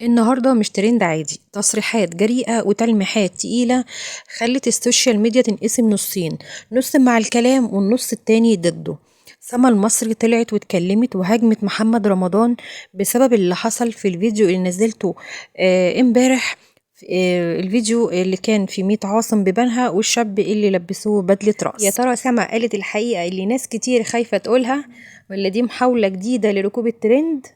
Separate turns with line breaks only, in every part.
النهاردة مش ترند عادي، تصريحات جريئة وتلميحات تقيلة خلت السوشيال ميديا تنقسم نصين، نص مع الكلام والنص التاني ضده. سما المصري طلعت واتكلمت وهاجمت محمد رمضان بسبب اللي حصل في الفيديو اللي نزلته امبارح. الفيديو اللي كان في ميت عاصم ببنها والشاب اللي لبسوه بدلة رأس. يا ترى سما قالت الحقيقة اللي ناس كتير خايفة تقولها، ولا دي محاولة جديدة لركوب الترند؟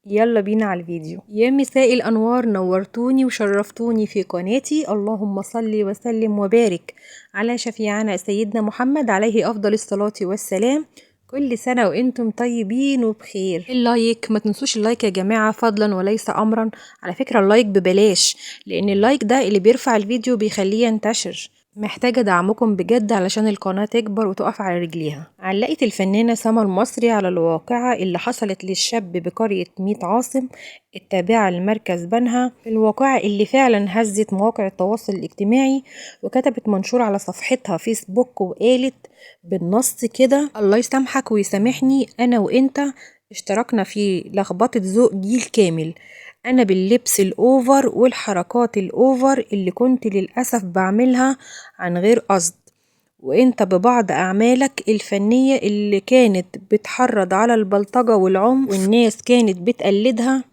يلا بينا على الفيديو. يا مساء الأنوار، نورتوني وشرفتوني في قناتي. اللهم صل وسلم وبارك على شفيعنا سيدنا محمد عليه أفضل الصلاة والسلام. كل سنة وانتم طيبين وبخير. اللايك، ما تنسوش اللايك يا جماعة، فضلا وليس أمرا. على فكرة اللايك ببلاش، لأن اللايك ده اللي بيرفع الفيديو بيخليه ينتشر. محتاجة دعمكم بجد علشان القناة تكبر وتقف على رجليها. علقت الفنانة سما المصري على الواقعة اللي حصلت للشاب بقرية ميت عاصم التابعة لمركز بنها، الواقعة اللي فعلا هزت مواقع التواصل الاجتماعي، وكتبت منشور على صفحتها فيسبوك وقالت بالنص كده: الله يسامحك ويسامحني، أنا وإنت اشتركنا في لخبطة ذوق جيل كامل. أنا باللبس الأوفر والحركات الأوفر اللي كنت للأسف بعملها عن غير قصد، وانت ببعض أعمالك الفنية اللي كانت بتحرض على البلطجة والعنف والناس كانت بتقلدها.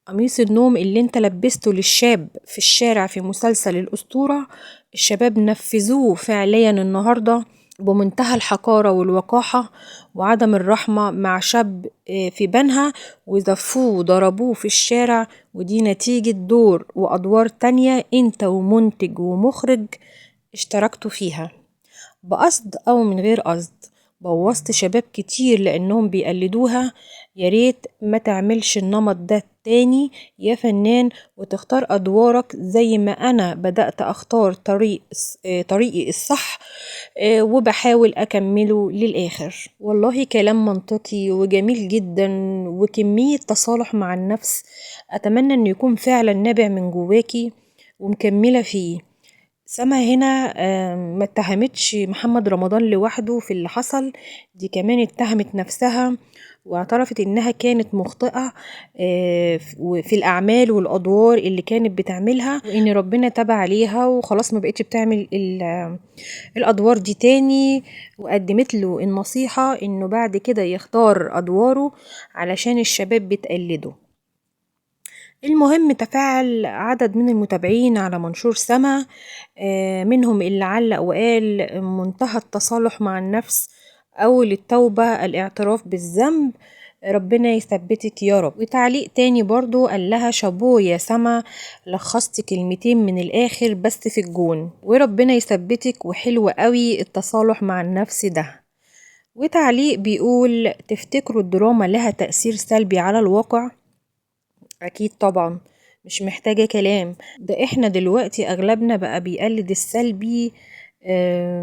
قميص النوم اللي انت لبسته للشاب في الشارع في مسلسل الأسطورة، الشباب نفذوه فعليا النهاردة بمنتهى الحقارة والوقاحة وعدم الرحمة مع شاب في بنها، وزفوه وضربوه في الشارع. ودي نتيجة دور وأدوار تانية انت ومنتج ومخرج اشتركتوا فيها بقصد أو من غير قصد. بوظت شباب كتير لأنهم بيقلدوها. ياريت ما تعملش النمط ده تاني يا فنان، وتختار أدوارك زي ما أنا بدأت أختار طريقي الصح، وبحاول أكمله للآخر. والله كلام منطقي وجميل جدا وكمية تصالح مع النفس، أتمنى أن يكون فعلا نابع من جواكي ومكملة فيه. سما هنا ما اتهمتش محمد رمضان لوحده في اللي حصل، دي كمان اتهمت نفسها واعترفت انها كانت مخطئة في الاعمال والادوار اللي كانت بتعملها، وان ربنا تاب عليها وخلاص ما بقتش بتعمل الادوار دي تاني. وقدمت له النصيحة انه بعد كده يختار ادواره علشان الشباب بتقلده. المهم تفاعل عدد من المتابعين على منشور سما، منهم اللي علق وقال: منتهى التصالح مع النفس، أول التوبة الاعتراف بالذنب، ربنا يثبتك يا رب. وتعليق تاني برضو قال لها: شابو يا سما، لخصت كلمتين من الآخر بس في الجون، وربنا يثبتك، وحلو قوي التصالح مع النفس ده. وتعليق بيقول: تفتكروا الدراما لها تأثير سلبي على الواقع؟ أكيد طبعا، مش محتاجة كلام. ده احنا دلوقتي أغلبنا بقى بيقلد السلبي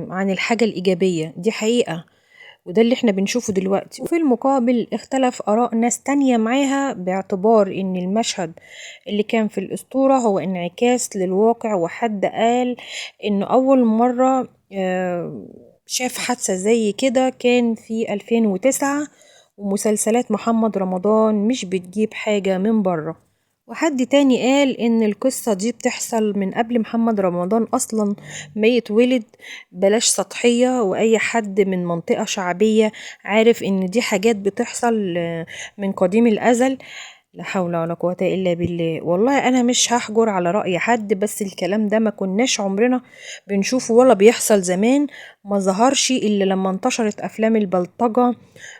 عن الحاجة الإيجابية، دي حقيقة، وده اللي احنا بنشوفه دلوقتي. وفي المقابل اختلف آراء ناس تانية معاها باعتبار ان المشهد اللي كان في الأسطورة هو انعكاس للواقع، وحد قال انه أول مرة شاف حادثة زي كده كان في 2009، ومسلسلات محمد رمضان مش بتجيب حاجة من بره. وحد تاني قال ان القصة دي بتحصل من قبل محمد رمضان اصلا ما يتولد، بلاش سطحية، واي حد من منطقة شعبية عارف ان دي حاجات بتحصل من قديم الازل. لا حول ولا قوة الا بالله. والله انا مش هحجر على رأي حد، بس الكلام ده ما كناش عمرنا بنشوفه ولا بيحصل زمان. ما ظهرش الا لما انتشرت افلام البلطجة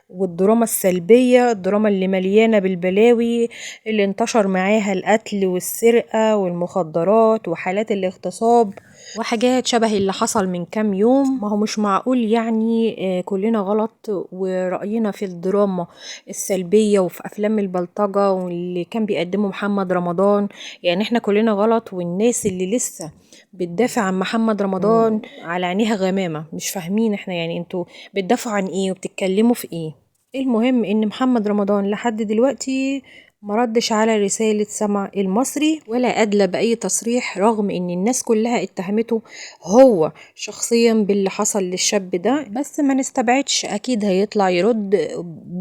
والدراما السلبية، الدراما اللي مليانة بالبلاوي، اللي انتشر معاها القتل والسرقة والمخدرات وحالات الاغتصاب وحاجات شبه اللي حصل من كام يوم. ما هو مش معقول يعني كلنا غلط ورأينا في الدراما السلبية وفي أفلام البلطجة واللي كان بيقدمه محمد رمضان، يعني احنا كلنا غلط، والناس اللي لسه بتدافع عن محمد رمضان على عينيها غمامة. مش فاهمين احنا يعني انتوا بتدافعوا عن ايه وبتتكلموا في ايه. المهم ان محمد رمضان لحد دلوقتي مردش على رسالة سما المصري ولا أدلى بأي تصريح، رغم ان الناس كلها اتهمته هو شخصيا باللي حصل للشاب ده. بس ما نستبعدش اكيد هيطلع يرد،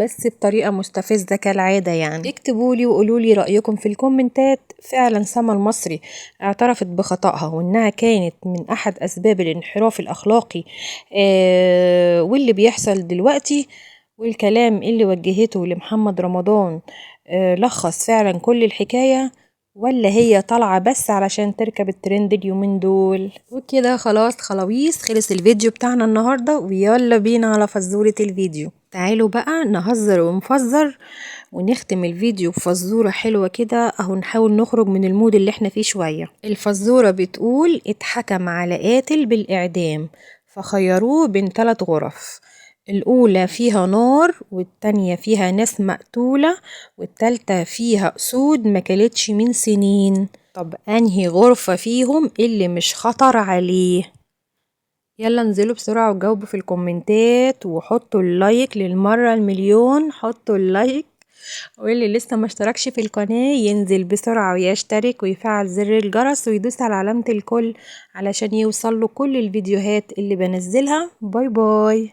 بس بطريقة مستفزة كالعادة. يعني اكتبولي وقولولي رأيكم في الكومنتات. فعلا سما المصري اعترفت بخطأها وانها كانت من احد اسباب الانحراف الاخلاقي واللي بيحصل دلوقتي، والكلام اللي وجهته لمحمد رمضان لخص فعلا كل الحكاية، ولا هي طالعة بس علشان تركب الترند اليومين دول؟ وكده خلاص خلاويص، خلص الفيديو بتاعنا النهاردة، ويلا بينا على فزورة الفيديو. تعالوا بقى نهزر ونفزر ونختم الفيديو بفزورة حلوة كده اهو، نحاول نخرج من المود اللي احنا فيه شوية. الفزورة بتقول: اتحكم على قاتل بالإعدام فخيروه بين 3 غرف، الأولى فيها نار، والتانية فيها ناس مقتولة، والتالتة فيها أسود مكلتش من سنين. طب أنهي غرفة فيهم اللي مش خطر عليه؟ يلا انزلوا بسرعة وجاوبوا في الكومنتات وحطوا اللايك للمرة المليون. حطوا اللايك، واللي لسه ما اشتركش في القناة ينزل بسرعة ويشترك ويفعل زر الجرس ويدوس على علامة الكل علشان يوصل له كل الفيديوهات اللي بنزلها. باي باي.